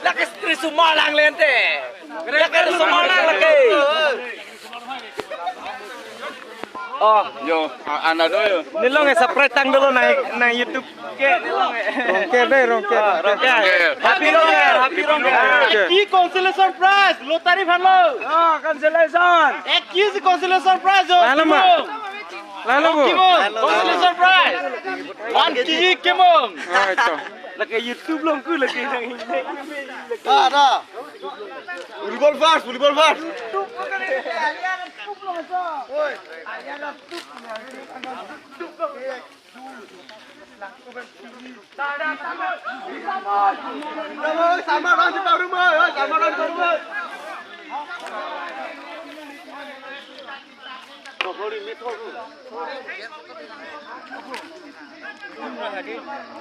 Lagi istri semua lang lente. Lagi semua lang lagi. Oh, Yo, anak dulu. nilong subscribe tang dulu naik YouTube ke nilong Rongker. Happy Rongker. Ki consolation prize lottery phanlo. Oh, cancellation. Ek ki consolation prize ho. Lalu bu. Consolation prize. 1 kg kemong. Oh itu. Lagi YouTube long ku lagi nang ini. Ada. Volleyball fast.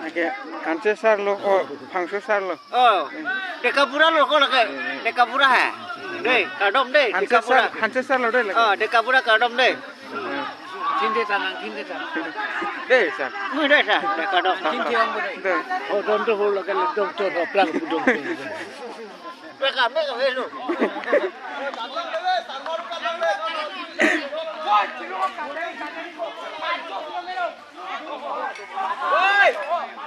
Oke, kanse sar lo, oh pangsu sar lo. Dekapura lo kok lagi. Dekapura ha. Deh, kadom deh. Kanse sar lo deh lagi. Dekapura kadom deh. Deh sar. Mu deh sa. Dekadom. Deh. Oh, donto hol lagi donto hoplang budong. Dekam lu.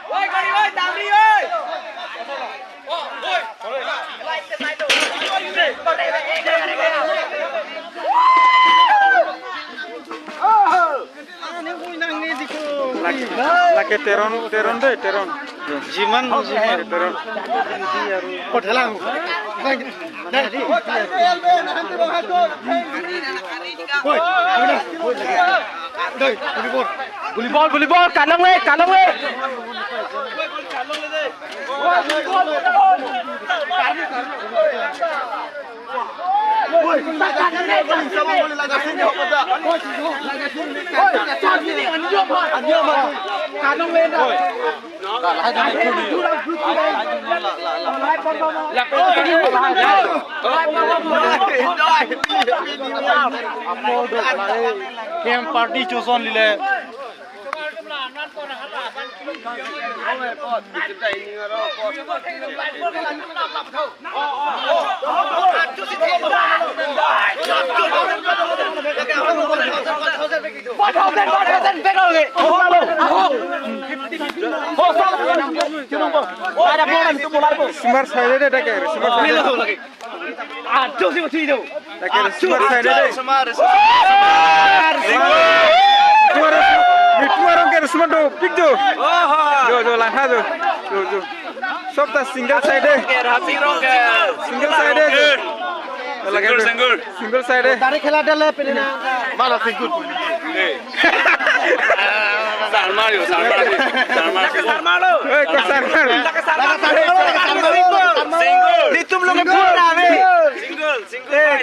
Oi, con đi ơi, tạm đi ơi. Lagi teron deh, teron. Jiman Teron. Kotelang. Volleyball, kalong le. Kem party choson lile. Smart side deh deh, smart side. Lagi smart side deh. Itu orang kira semua do, pick do. Do langkah do. Sob tas single side deh. Happy Rongker. Single side deh. Lagi single side deh. Tarik khela dale pelina. Mana single. Salmario. Eh, kesar. Single. Ditum lo ke pura be. Single. Single.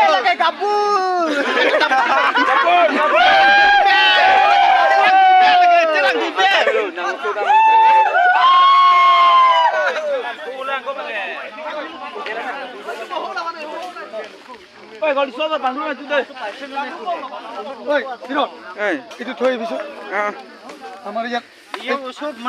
Lagi kabur. Oi, kalau sobat bangun itu deh. Oi, Sirot. Eh, Itu toy bisu. ah. Amar yak.